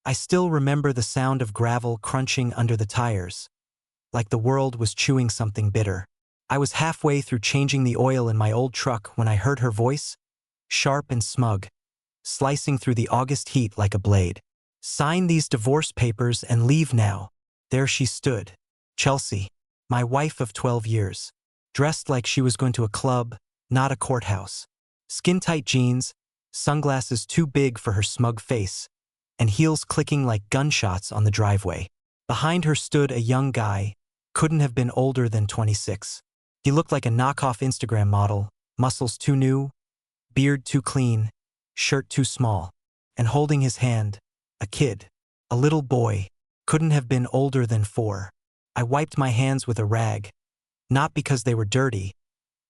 I still remember the sound of gravel crunching under the tires, like the world was chewing something bitter. I was halfway through changing the oil in my old truck when I heard her voice, sharp and smug, slicing through the August heat like a blade. "Sign these divorce papers and leave now." There she stood, Chelsea, my wife of 12 years, dressed like she was going to a club, not a courthouse. Skin-tight jeans, sunglasses too big for her smug face, and heels clicking like gunshots on the driveway. Behind her stood a young guy, couldn't have been older than 26. He looked like a knockoff Instagram model, muscles too new, beard too clean, shirt too small, and holding his hand, a kid, a little boy, couldn't have been older than 4. I wiped my hands with a rag, not because they were dirty,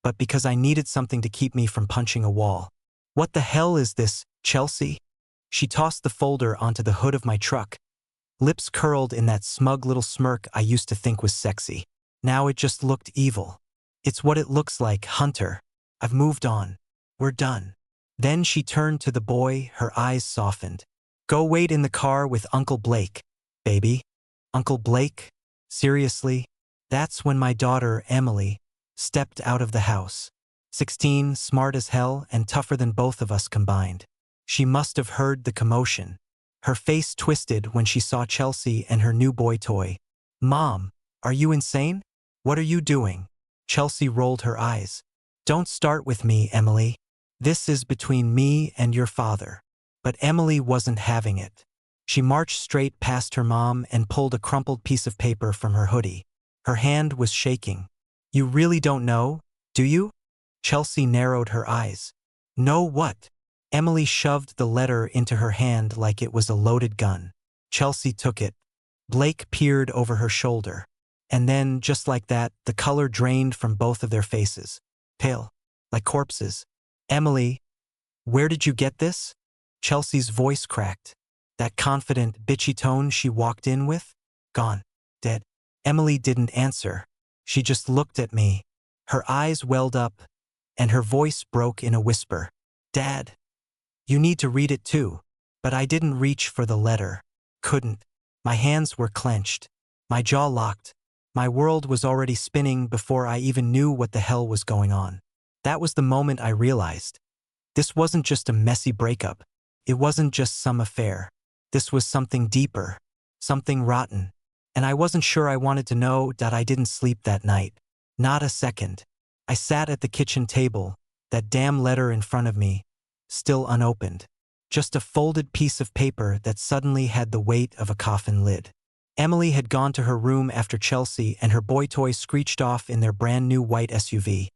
but because I needed something to keep me from punching a wall. "What the hell is this, Chelsea?" She tossed the folder onto the hood of my truck, lips curled in that smug little smirk I used to think was sexy. Now it just looked evil. "It's what it looks like, Hunter. I've moved on. We're done." Then she turned to the boy, her eyes softened. "Go wait in the car with Uncle Blake, baby." Uncle Blake? Seriously? That's when my daughter, Emily, stepped out of the house. 16, smart as hell, and tougher than both of us combined. She must have heard the commotion. Her face twisted when she saw Chelsea and her new boy toy. "Mom, are you insane? What are you doing?" Chelsea rolled her eyes. "Don't start with me, Emily. This is between me and your father." But Emily wasn't having it. She marched straight past her mom and pulled a crumpled piece of paper from her hoodie. Her hand was shaking. "You really don't know, do you?" Chelsea narrowed her eyes. "Know what?" Emily shoved the letter into her hand like it was a loaded gun. Chelsea took it. Blake peered over her shoulder. And then, just like that, the color drained from both of their faces. Pale, like corpses. "Emily, where did you get this?" Chelsea's voice cracked. That confident, bitchy tone she walked in with? Gone. Dead. Emily didn't answer. She just looked at me. Her eyes welled up, and her voice broke in a whisper. "Dad, you need to read it too." But I didn't reach for the letter. Couldn't. My hands were clenched. My jaw locked. My world was already spinning before I even knew what the hell was going on. That was the moment I realized. This wasn't just a messy breakup. It wasn't just some affair. This was something deeper, something rotten. And I wasn't sure I wanted to know that. I didn't sleep that night. Not a second. I sat at the kitchen table, that damn letter in front of me, still unopened. Just a folded piece of paper that suddenly had the weight of a coffin lid. Emily had gone to her room after Chelsea and her boy toy screeched off in their brand new white SUV.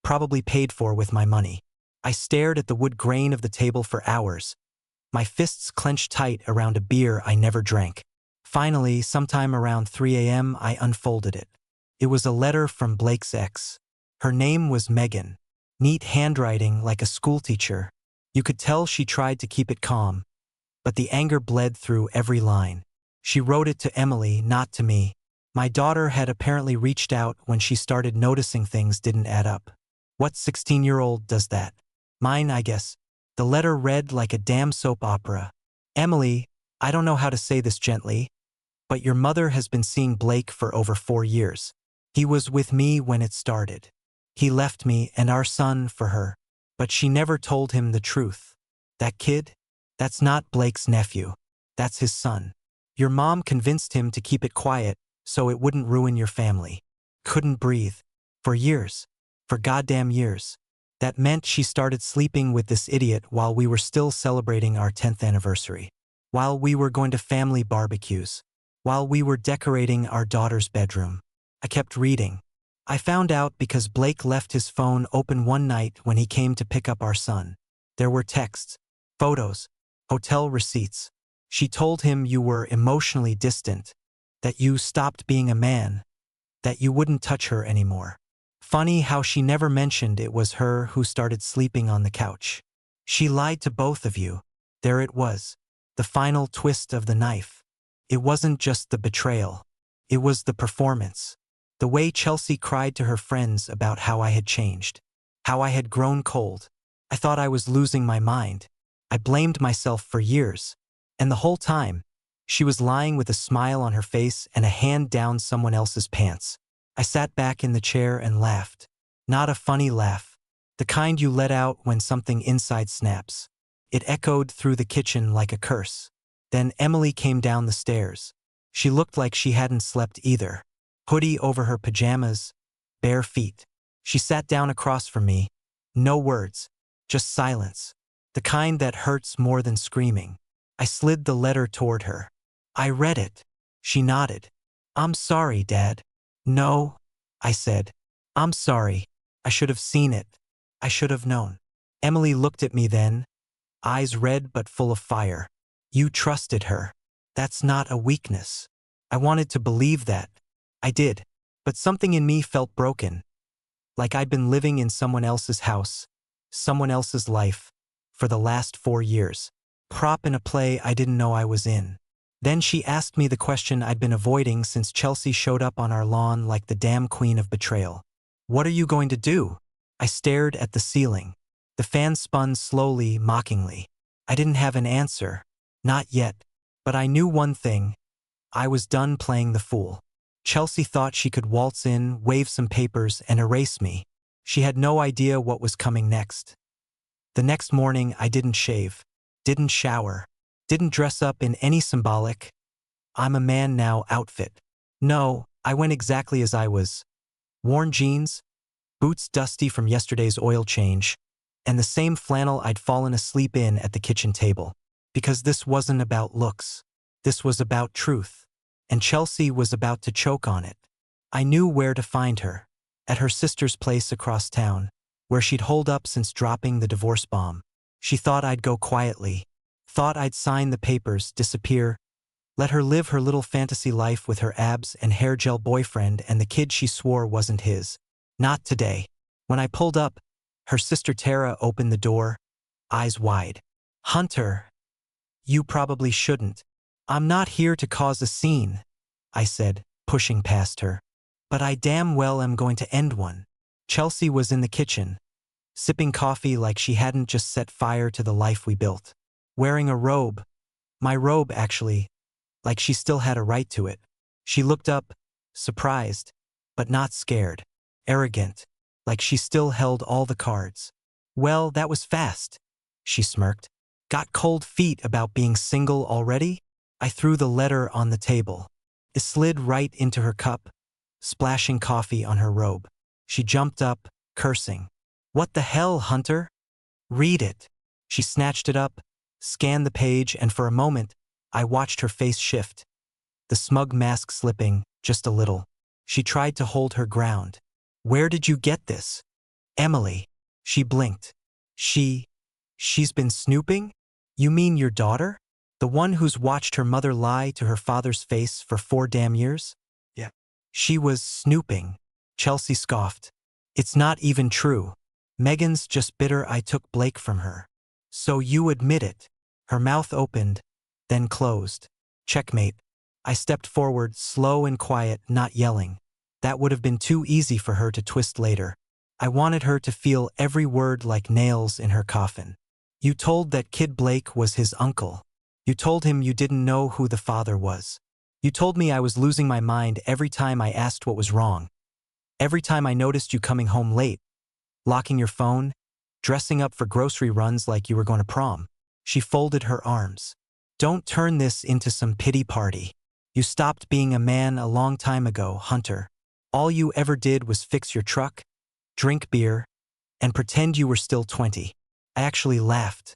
Probably paid for with my money. I stared at the wood grain of the table for hours, my fists clenched tight around a beer I never drank. Finally, sometime around 3 a.m., I unfolded it. It was a letter from Blake's ex. Her name was Megan. Neat handwriting like a schoolteacher. You could tell she tried to keep it calm, but the anger bled through every line. She wrote it to Emily, not to me. My daughter had apparently reached out when she started noticing things didn't add up. What 16-year-old does that? Mine, I guess. The letter read like a damn soap opera. "Emily, I don't know how to say this gently, but your mother has been seeing Blake for over 4 years. He was with me when it started. He left me and our son for her, but she never told him the truth. That kid? That's not Blake's nephew. That's his son. Your mom convinced him to keep it quiet so it wouldn't ruin your family. Couldn't breathe. For years. For goddamn years. That meant she started sleeping with this idiot while we were still celebrating our 10th anniversary. While we were going to family barbecues. While we were decorating our daughter's bedroom. I kept reading. I found out because Blake left his phone open one night when he came to pick up our son. There were texts, photos, hotel receipts. She told him you were emotionally distant, that you stopped being a man, that you wouldn't touch her anymore. Funny how she never mentioned it was her who started sleeping on the couch. She lied to both of you. There it was, the final twist of the knife. It wasn't just the betrayal. It was the performance. The way Chelsea cried to her friends about how I had changed, how I had grown cold. I thought I was losing my mind. I blamed myself for years. And the whole time, she was lying with a smile on her face and a hand down someone else's pants. I sat back in the chair and laughed. Not a funny laugh. The kind you let out when something inside snaps. It echoed through the kitchen like a curse. Then Emily came down the stairs. She looked like she hadn't slept either. Hoodie over her pajamas, bare feet. She sat down across from me. No words, just silence. The kind that hurts more than screaming. I slid the letter toward her. I read it. She nodded. "I'm sorry, Dad." "No," I said. "I'm sorry. I should have seen it. I should have known." Emily looked at me then, eyes red but full of fire. "You trusted her. That's not a weakness." I wanted to believe that. I did. But something in me felt broken. Like I'd been living in someone else's house, someone else's life, for the last 4 years. Prop in a play I didn't know I was in. Then she asked me the question I'd been avoiding since Chelsea showed up on our lawn like the damn queen of betrayal. "What are you going to do?" I stared at the ceiling. The fan spun slowly, mockingly. I didn't have an answer. Not yet. But I knew one thing. I was done playing the fool. Chelsea thought she could waltz in, wave some papers, and erase me. She had no idea what was coming next. The next morning, I didn't shave, didn't shower, didn't dress up in any symbolic "I'm a man now" outfit. No, I went exactly as I was. Worn jeans, boots dusty from yesterday's oil change, and the same flannel I'd fallen asleep in at the kitchen table. Because this wasn't about looks. This was about truth. And Chelsea was about to choke on it. I knew where to find her. At her sister's place across town, where she'd holed up since dropping the divorce bomb. She thought I'd go quietly. Thought I'd sign the papers, disappear, let her live her little fantasy life with her abs and hair gel boyfriend and the kid she swore wasn't his. Not today. When I pulled up, her sister Tara opened the door, eyes wide. "Hunter, you probably shouldn't." "I'm not here to cause a scene," I said, pushing past her. "But I damn well am going to end one." Chelsea was in the kitchen, sipping coffee like she hadn't just set fire to the life we built. Wearing a robe. My robe, actually. Like she still had a right to it. She looked up, surprised, but not scared. Arrogant, like she still held all the cards. "Well, that was fast," she smirked. "Got cold feet about being single already?" I threw the letter on the table. It slid right into her cup, splashing coffee on her robe. She jumped up, cursing. "What the hell, Hunter? Read it." She snatched it up, scanned the page, and for a moment, I watched her face shift. The smug mask slipping, just a little. She tried to hold her ground. "Where did you get this?" "Emily." She blinked. She's been snooping? You mean your daughter? The one who's watched her mother lie to her father's face for 4 damn years? Yeah. She was snooping. Chelsea scoffed. "It's not even true. Megan's just bitter I took Blake from her." "So you admit it." Her mouth opened, then closed. Checkmate. I stepped forward, slow and quiet, not yelling. That would have been too easy for her to twist later. I wanted her to feel every word like nails in her coffin. "You told that kid Blake was his uncle. You told him you didn't know who the father was. You told me I was losing my mind every time I asked what was wrong. Every time I noticed you coming home late, locking your phone, dressing up for grocery runs like you were going to prom." She folded her arms. "Don't turn this into some pity party. You stopped being a man a long time ago, Hunter. All you ever did was fix your truck, drink beer, and pretend you were still 20. I actually laughed.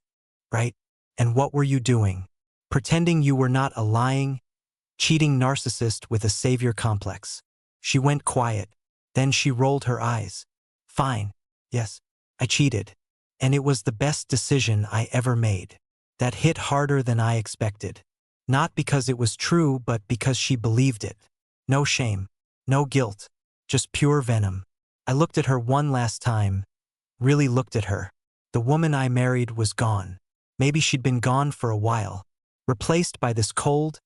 Right? And what were you doing? Pretending you were not a lying, cheating narcissist with a savior complex." She went quiet. Then she rolled her eyes. "Fine. Yes, I cheated. And it was the best decision I ever made." That hit harder than I expected. Not because it was true, but because she believed it. No shame. No guilt. Just pure venom. I looked at her one last time. Really looked at her. The woman I married was gone. Maybe she'd been gone for a while. Replaced by this cold,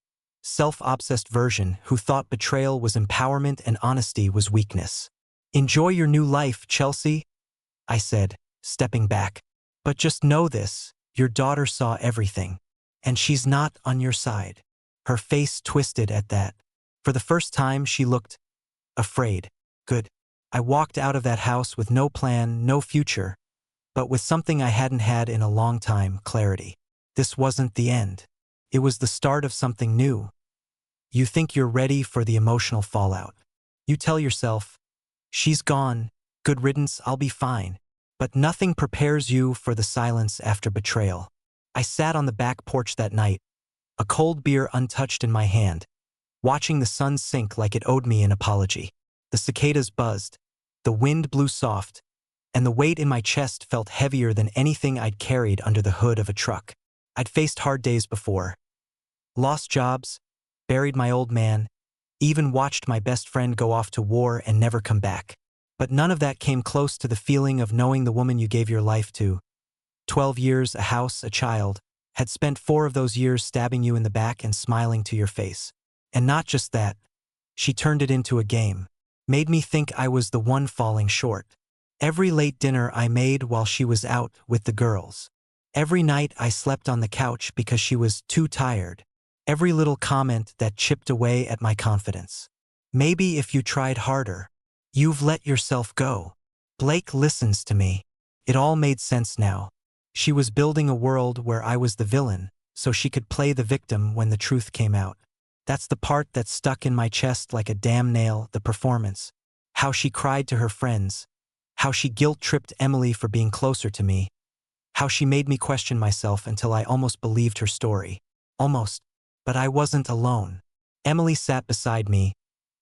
self-obsessed version who thought betrayal was empowerment and honesty was weakness. "Enjoy your new life, Chelsea," I said, stepping back. "But just know this, your daughter saw everything. And she's not on your side. Her face twisted at that. For the first time, she looked afraid. Good. I walked out of that house with no plan, no future, but with something I hadn't had in a long time, clarity. This wasn't the end. It was the start of something new. You think you're ready for the emotional fallout. You tell yourself, she's gone, good riddance, I'll be fine. But nothing prepares you for the silence after betrayal. I sat on the back porch that night, a cold beer untouched in my hand, watching the sun sink like it owed me an apology. The cicadas buzzed, the wind blew soft, and the weight in my chest felt heavier than anything I'd carried under the hood of a truck. I'd faced hard days before. Lost jobs, buried my old man, even watched my best friend go off to war and never come back. But none of that came close to the feeling of knowing the woman you gave your life to. 12 years, a house, a child, had spent 4 of those years stabbing you in the back and smiling to your face. And not just that, she turned it into a game. Made me think I was the one falling short. Every late dinner I made while she was out with the girls. Every night I slept on the couch because she was too tired. Every little comment that chipped away at my confidence. Maybe if you tried harder. You've let yourself go. Blake listens to me. It all made sense now. She was building a world where I was the villain, so she could play the victim when the truth came out. That's the part that stuck in my chest like a damn nail, the performance. How she cried to her friends. How she guilt-tripped Emily for being closer to me. How she made me question myself until I almost believed her story. Almost. But I wasn't alone. Emily sat beside me,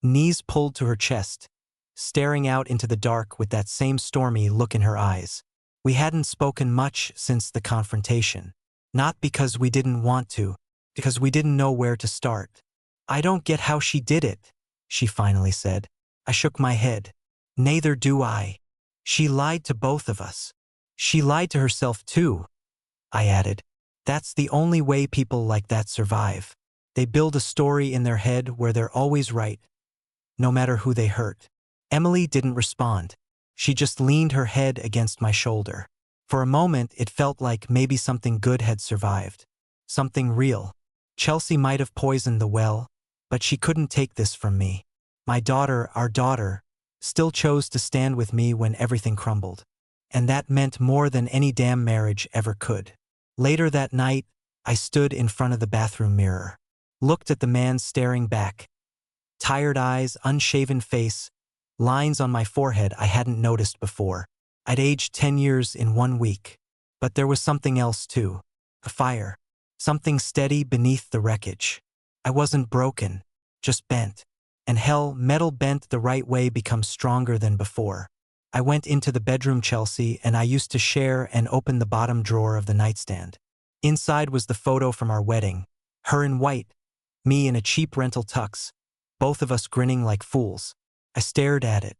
knees pulled to her chest, staring out into the dark with that same stormy look in her eyes. We hadn't spoken much since the confrontation. Not because we didn't want to, because we didn't know where to start. I don't get how she did it, she finally said. I shook my head. Neither do I. She lied to both of us. She lied to herself too, I added. That's the only way people like that survive. They build a story in their head where they're always right, no matter who they hurt. Emily didn't respond. She just leaned her head against my shoulder. For a moment, it felt like maybe something good had survived. Something real. Chelsea might have poisoned the well, but she couldn't take this from me. My daughter, our daughter, still chose to stand with me when everything crumbled. And that meant more than any damn marriage ever could. Later that night, I stood in front of the bathroom mirror. Looked at the man staring back. Tired eyes, unshaven face, lines on my forehead I hadn't noticed before. I'd aged 10 years in 1 week. But there was something else too. A fire. Something steady beneath the wreckage. I wasn't broken, just bent. And hell, metal bent the right way becomes stronger than before. I went into the bedroom Chelsea and I used to share and opened the bottom drawer of the nightstand. Inside was the photo from our wedding. Her in white, me in a cheap rental tux, both of us grinning like fools. I stared at it.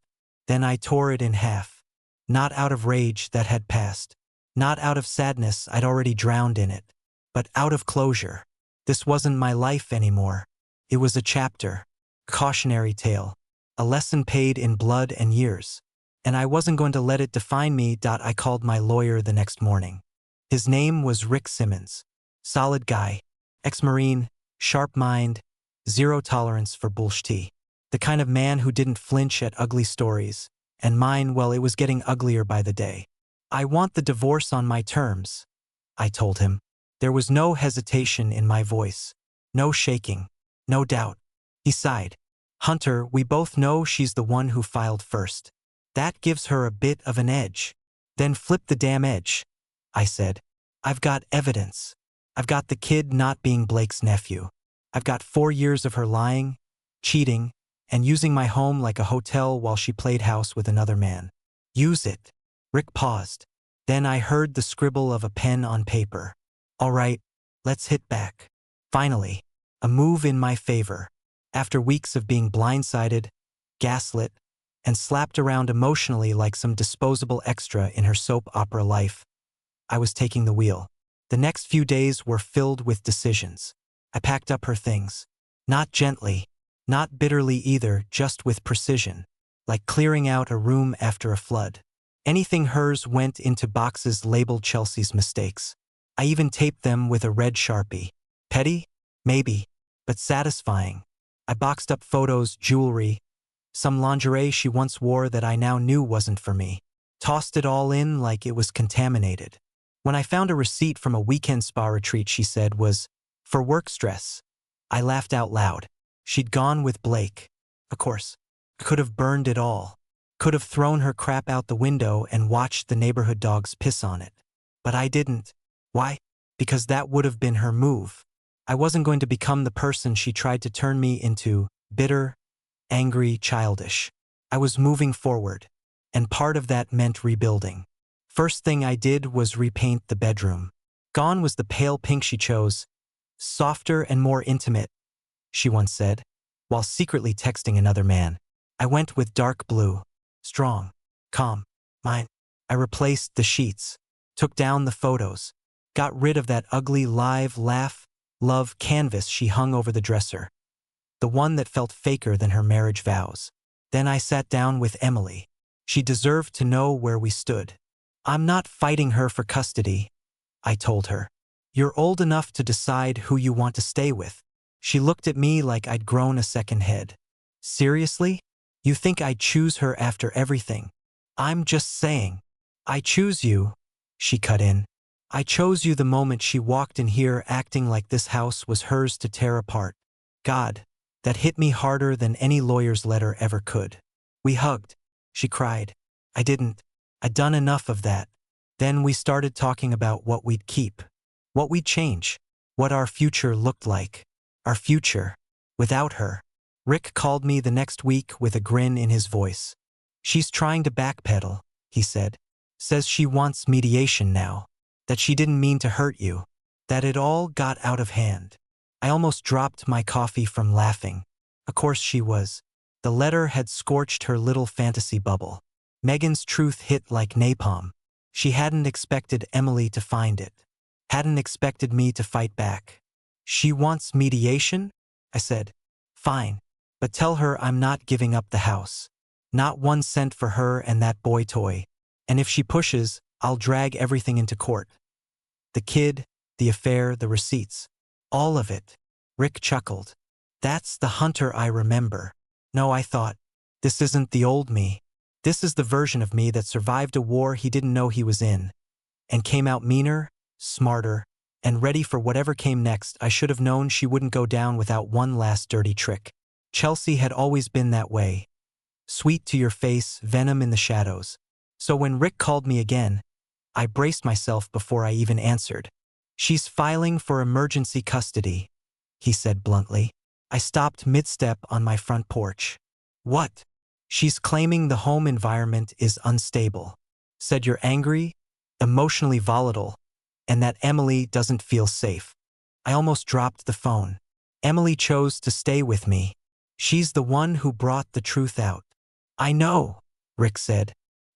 Then I tore it in half. Not out of rage that had passed. Not out of sadness I'd already drowned in it. But out of closure. This wasn't my life anymore. It was a chapter. Cautionary tale. A lesson paid in blood and years. And I wasn't going to let it define me. I called my lawyer the next morning. His name was Rick Simmons. Solid guy. Ex-Marine, sharp mind, zero tolerance for bullshit. The kind of man who didn't flinch at ugly stories. And mine, well, it was getting uglier by the day. I want the divorce on my terms, I told him. There was no hesitation in my voice. No shaking. No doubt. He sighed. Hunter, we both know she's the one who filed first. That gives her a bit of an edge. Then flip the damn edge, I said. I've got evidence. I've got the kid not being Blake's nephew. I've got 4 years of her lying, cheating, and using my home like a hotel while she played house with another man. Use it. Rick paused. Then I heard the scribble of a pen on paper. All right, let's hit back. Finally, a move in my favor. After weeks of being blindsided, gaslit, and slapped around emotionally like some disposable extra in her soap opera life, I was taking the wheel. The next few days were filled with decisions. I packed up her things. Not gently, not bitterly either, just with precision, like clearing out a room after a flood. Anything hers went into boxes labeled Chelsea's mistakes. I even taped them with a red Sharpie. Petty? Maybe, but satisfying. I boxed up photos, jewelry, some lingerie she once wore that I now knew wasn't for me. Tossed it all in like it was contaminated. When I found a receipt from a weekend spa retreat she said was for work stress, I laughed out loud. She'd gone with Blake. Of course. Could have burned it all. Could have thrown her crap out the window and watched the neighborhood dogs piss on it. But I didn't. Why? Because that would have been her move. I wasn't going to become the person she tried to turn me into, bitter, angry, childish. I was moving forward, and part of that meant rebuilding. First thing I did was repaint the bedroom. Gone was the pale pink she chose, softer and more intimate, she once said, while secretly texting another man. I went with dark blue, strong, calm, mine. I replaced the sheets, took down the photos, got rid of that ugly live, laugh, love canvas she hung over the dresser, the one that felt faker than her marriage vows. Then I sat down with Emily. She deserved to know where we stood. I'm not fighting her for custody, I told her. You're old enough to decide who you want to stay with. She looked at me like I'd grown a second head. Seriously? You think I'd choose her after everything? I'm just saying. I choose you, she cut in. I chose you the moment she walked in here acting like this house was hers to tear apart. God, that hit me harder than any lawyer's letter ever could. We hugged. She cried. I didn't. I'd done enough of that. Then we started talking about what we'd keep, what we'd change, what our future looked like. Our future, without her. Rick called me the next week with a grin in his voice. She's trying to backpedal, he said. Says she wants mediation now. That she didn't mean to hurt you. That it all got out of hand. I almost dropped my coffee from laughing. Of course she was. The letter had scorched her little fantasy bubble. Megan's truth hit like napalm. She hadn't expected Emily to find it. Hadn't expected me to fight back. She wants mediation? I said. Fine. But tell her I'm not giving up the house. Not 1 cent for her and that boy toy. And if she pushes, I'll drag everything into court. The kid, the affair, the receipts. All of it. Rick chuckled. That's the Hunter I remember. No, I thought. This isn't the old me. This is the version of me that survived a war he didn't know he was in. And came out meaner, smarter, and ready for whatever came next. I should have known she wouldn't go down without one last dirty trick. Chelsea had always been that way. Sweet to your face, venom in the shadows. So when Rick called me again, I braced myself before I even answered. She's filing for emergency custody, he said bluntly. I stopped mid-step on my front porch. What? She's claiming the home environment is unstable. Said you're angry, emotionally volatile, and that Emily doesn't feel safe. I almost dropped the phone. Emily chose to stay with me. She's the one who brought the truth out. I know, Rick said.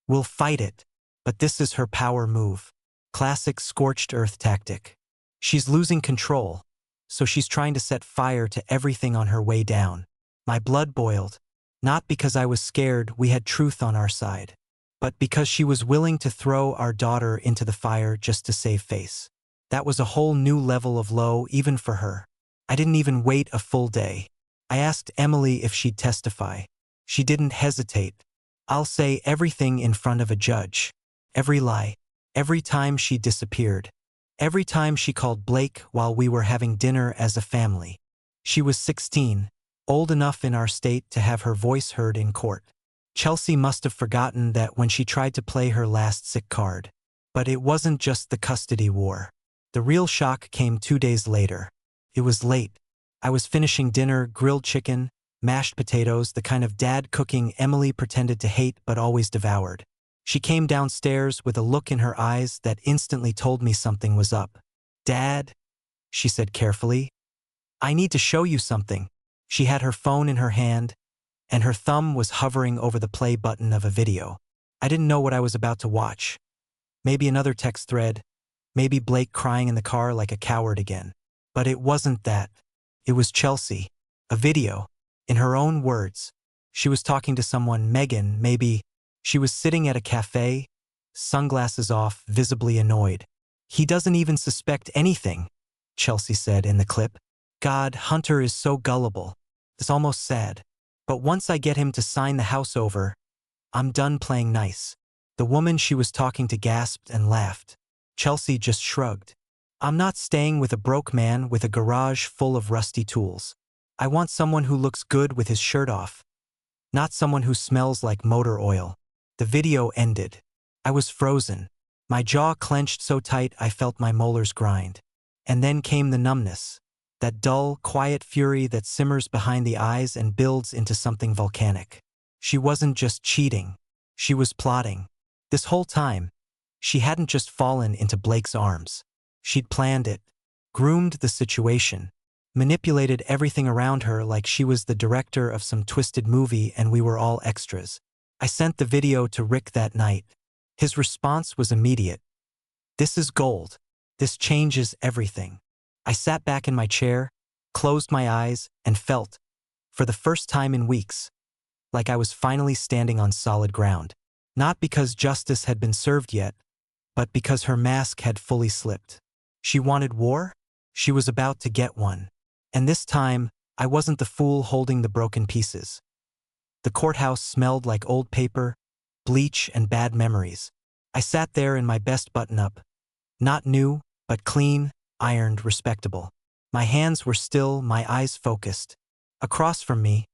We'll fight it. But this is her power move. Classic scorched earth tactic. She's losing control, so she's trying to set fire to everything on her way down. My blood boiled, not because I was scared we had truth on our side, but because she was willing to throw our daughter into the fire just to save face. That was a whole new level of low even for her. I didn't even wait a full day. I asked Emily if she'd testify. She didn't hesitate. I'll say everything in front of a judge. Every lie. Every time she disappeared. Every time she called Blake while we were having dinner as a family. She was 16, old enough in our state to have her voice heard in court. Chelsea must have forgotten that when she tried to play her last sick card. But it wasn't just the custody war. The real shock came 2 days later. It was late. I was finishing dinner, grilled chicken, mashed potatoes, the kind of dad cooking Emily pretended to hate but always devoured. She came downstairs with a look in her eyes that instantly told me something was up. Dad, she said carefully, I need to show you something. She had her phone in her hand, and her thumb was hovering over the play button of a video. I didn't know what I was about to watch. Maybe another text thread, maybe Blake crying in the car like a coward again. But it wasn't that. It was Chelsea. A video. In her own words. She was talking to someone, Megan, maybe. She was sitting at a cafe, sunglasses off, visibly annoyed. He doesn't even suspect anything, Chelsea said in the clip. God, Hunter is so gullible. It's almost sad. But once I get him to sign the house over, I'm done playing nice. The woman she was talking to gasped and laughed. Chelsea just shrugged. I'm not staying with a broke man with a garage full of rusty tools. I want someone who looks good with his shirt off, not someone who smells like motor oil. The video ended. I was frozen. My jaw clenched so tight I felt my molars grind. And then came the numbness. That dull, quiet fury that simmers behind the eyes and builds into something volcanic. She wasn't just cheating. She was plotting. This whole time, she hadn't just fallen into Blake's arms. She'd planned it, groomed the situation, manipulated everything around her like she was the director of some twisted movie and we were all extras. I sent the video to Rick that night. His response was immediate. This is gold. This changes everything. I sat back in my chair, closed my eyes, and felt, for the first time in weeks, like I was finally standing on solid ground. Not because justice had been served yet, but because her mask had fully slipped. She wanted war? She was about to get one. And this time, I wasn't the fool holding the broken pieces. The courthouse smelled like old paper, bleach, and bad memories. I sat there in my best button-up. Not new, but clean, ironed, respectable. My hands were still, my eyes focused. Across from me,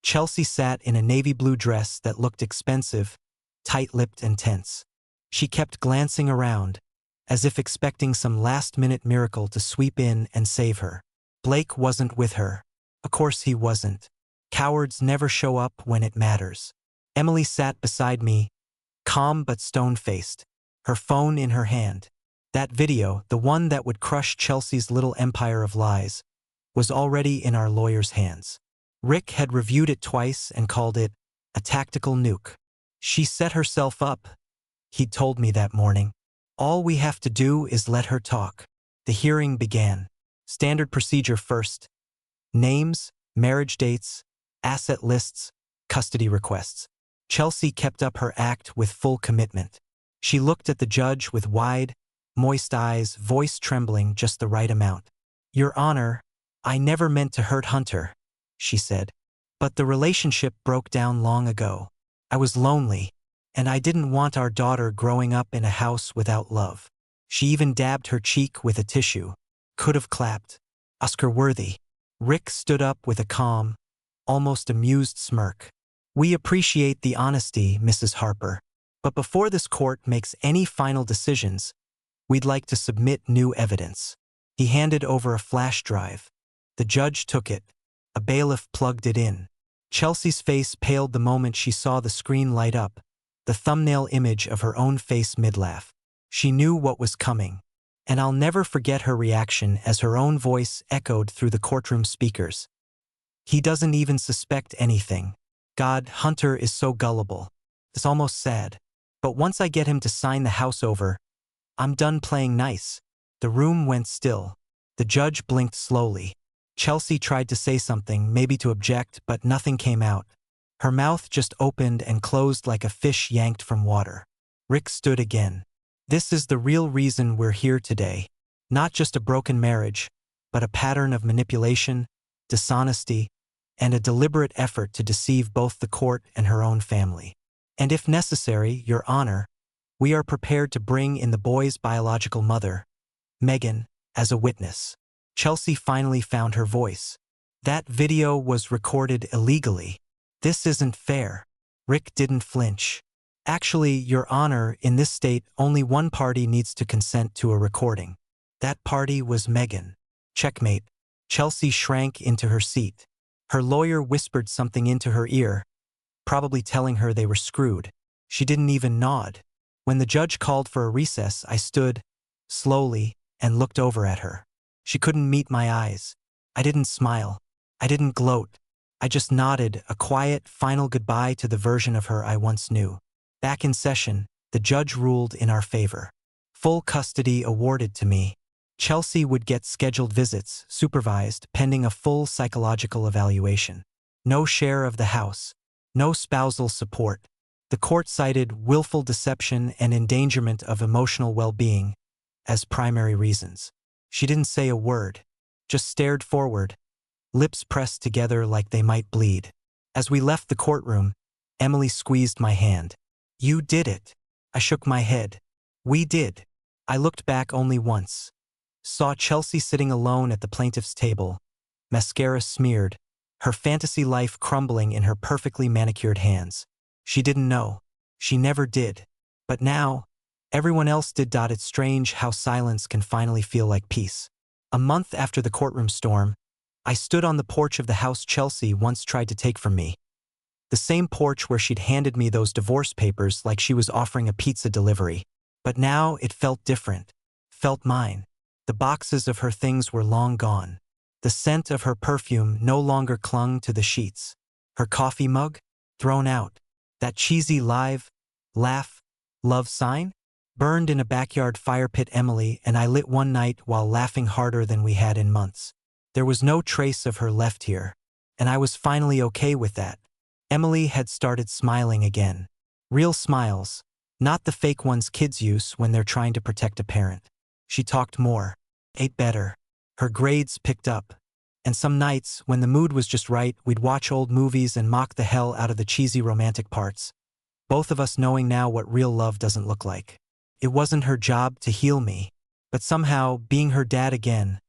Chelsea sat in a navy blue dress that looked expensive, tight-lipped and tense. She kept glancing around, as if expecting some last-minute miracle to sweep in and save her. Blake wasn't with her. Of course he wasn't. Cowards never show up when it matters. Emily sat beside me, calm but stone-faced, her phone in her hand. That video, the one that would crush Chelsea's little empire of lies, was already in our lawyer's hands. Rick had reviewed it twice and called it a tactical nuke. She set herself up, he'd told me that morning. All we have to do is let her talk. The hearing began. Standard procedure first. Names, marriage dates, asset lists, custody requests. Chelsea kept up her act with full commitment. She looked at the judge with wide, moist eyes, voice trembling just the right amount. Your Honor, I never meant to hurt Hunter, she said. But the relationship broke down long ago. I was lonely, and I didn't want our daughter growing up in a house without love. She even dabbed her cheek with a tissue. Could have clapped. Oscar-worthy. Rick stood up with a calm, almost amused smirk. We appreciate the honesty, Mrs. Harper. But before this court makes any final decisions, we'd like to submit new evidence. He handed over a flash drive. The judge took it. A bailiff plugged it in. Chelsea's face paled the moment she saw the screen light up, the thumbnail image of her own face mid-laugh. She knew what was coming, and I'll never forget her reaction as her own voice echoed through the courtroom speakers. He doesn't even suspect anything. God, Hunter is so gullible. It's almost sad. But once I get him to sign the house over, I'm done playing nice. The room went still. The judge blinked slowly. Chelsea tried to say something, maybe to object, but nothing came out. Her mouth just opened and closed like a fish yanked from water. Rick stood again. This is the real reason we're here today. Not just a broken marriage, but a pattern of manipulation, dishonesty, and a deliberate effort to deceive both the court and her own family. And if necessary, Your Honor, we are prepared to bring in the boy's biological mother, Megan, as a witness. Chelsea finally found her voice. That video was recorded illegally. This isn't fair. Rick didn't flinch. Actually, Your Honor, in this state, only one party needs to consent to a recording. That party was Megan. Checkmate. Chelsea shrank into her seat. Her lawyer whispered something into her ear, probably telling her they were screwed. She didn't even nod. When the judge called for a recess, I stood, slowly, and looked over at her. She couldn't meet my eyes. I didn't smile. I didn't gloat. I just nodded, a quiet, final goodbye to the version of her I once knew. Back in session, the judge ruled in our favor. Full custody awarded to me. Chelsea would get scheduled visits, supervised, pending a full psychological evaluation. No share of the house. No spousal support. The court cited willful deception and endangerment of emotional well-being as primary reasons. She didn't say a word, just stared forward, lips pressed together like they might bleed. As we left the courtroom, Emily squeezed my hand. "You did it." I shook my head. "We did." I looked back only once. Saw Chelsea sitting alone at the plaintiff's table, mascara smeared, her fantasy life crumbling in her perfectly manicured hands. She didn't know. She never did. But now, everyone else did. It's strange how silence can finally feel like peace. A month after the courtroom storm, I stood on the porch of the house Chelsea once tried to take from me. The same porch where she'd handed me those divorce papers like she was offering a pizza delivery. But now it felt different. Felt mine. The boxes of her things were long gone. The scent of her perfume no longer clung to the sheets. Her coffee mug? Thrown out. That cheesy laugh, love sign? Burned in a backyard fire pit. Emily and I lit one night while laughing harder than we had in months. There was no trace of her left here. And I was finally okay with that. Emily had started smiling again. Real smiles. Not the fake ones kids use when they're trying to protect a parent. She talked more. Ate better. Her grades picked up. And some nights, when the mood was just right, we'd watch old movies and mock the hell out of the cheesy romantic parts. Both of us knowing now what real love doesn't look like. It wasn't her job to heal me. But somehow, being her dad again,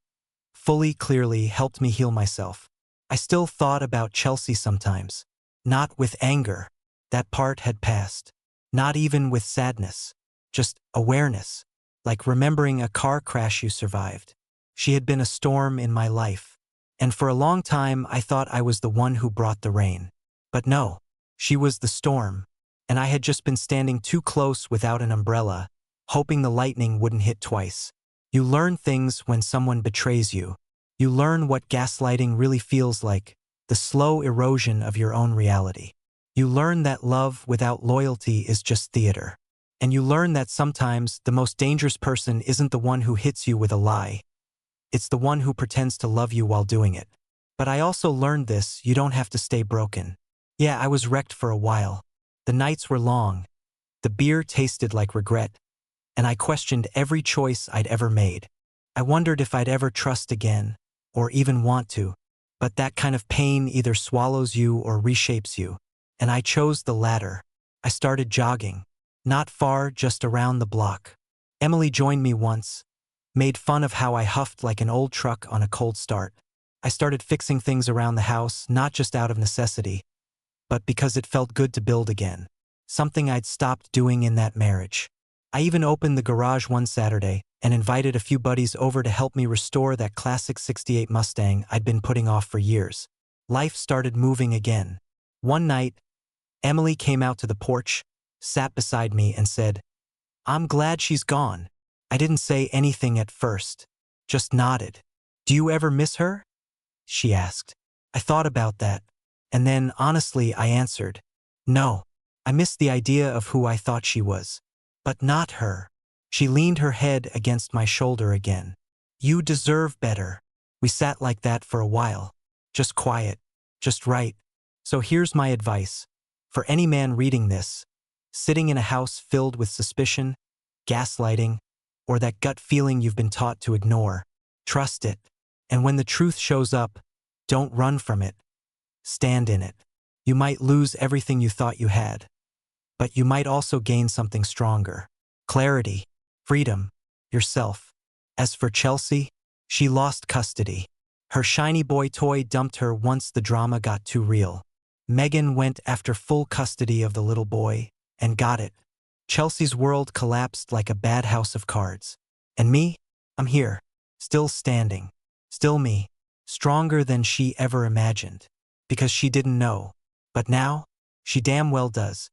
clearly helped me heal myself. I still thought about Chelsea sometimes. Not with anger. That part had passed. Not even with sadness. Just awareness. Like remembering a car crash you survived. She had been a storm in my life. And for a long time I thought I was the one who brought the rain. But no, she was the storm. And I had just been standing too close without an umbrella, hoping the lightning wouldn't hit twice. You learn things when someone betrays you. You learn what gaslighting really feels like, the slow erosion of your own reality. You learn that love without loyalty is just theater. And you learn that sometimes the most dangerous person isn't the one who hits you with a lie. It's the one who pretends to love you while doing it. But I also learned this: you don't have to stay broken. Yeah, I was wrecked for a while. The nights were long. The beer tasted like regret. And I questioned every choice I'd ever made. I wondered if I'd ever trust again, or even want to. But that kind of pain either swallows you or reshapes you. And I chose the latter. I started jogging. Not far, just around the block. Emily joined me once. Made fun of how I huffed like an old truck on a cold start. I started fixing things around the house, not just out of necessity, but because it felt good to build again. Something I'd stopped doing in that marriage. I even opened the garage one Saturday and invited a few buddies over to help me restore that classic '68 Mustang I'd been putting off for years. Life started moving again. One night, Emily came out to the porch, sat beside me and said, "I'm glad she's gone." I didn't say anything at first, just nodded. "Do you ever miss her?" she asked. I thought about that, and then honestly I answered, "No. I miss the idea of who I thought she was. But not her." She leaned her head against my shoulder again. "You deserve better." We sat like that for a while. Just quiet. Just right. So here's my advice. For any man reading this, sitting in a house filled with suspicion, gaslighting, or that gut feeling you've been taught to ignore, trust it. And when the truth shows up, don't run from it. Stand in it. You might lose everything you thought you had. But you might also gain something stronger. Clarity, freedom, yourself. As for Chelsea, she lost custody. Her shiny boy toy dumped her once the drama got too real. Megan went after full custody of the little boy, and got it. Chelsea's world collapsed like a bad house of cards. And me? I'm here. Still standing. Still me. Stronger than she ever imagined. Because she didn't know. But now, she damn well does.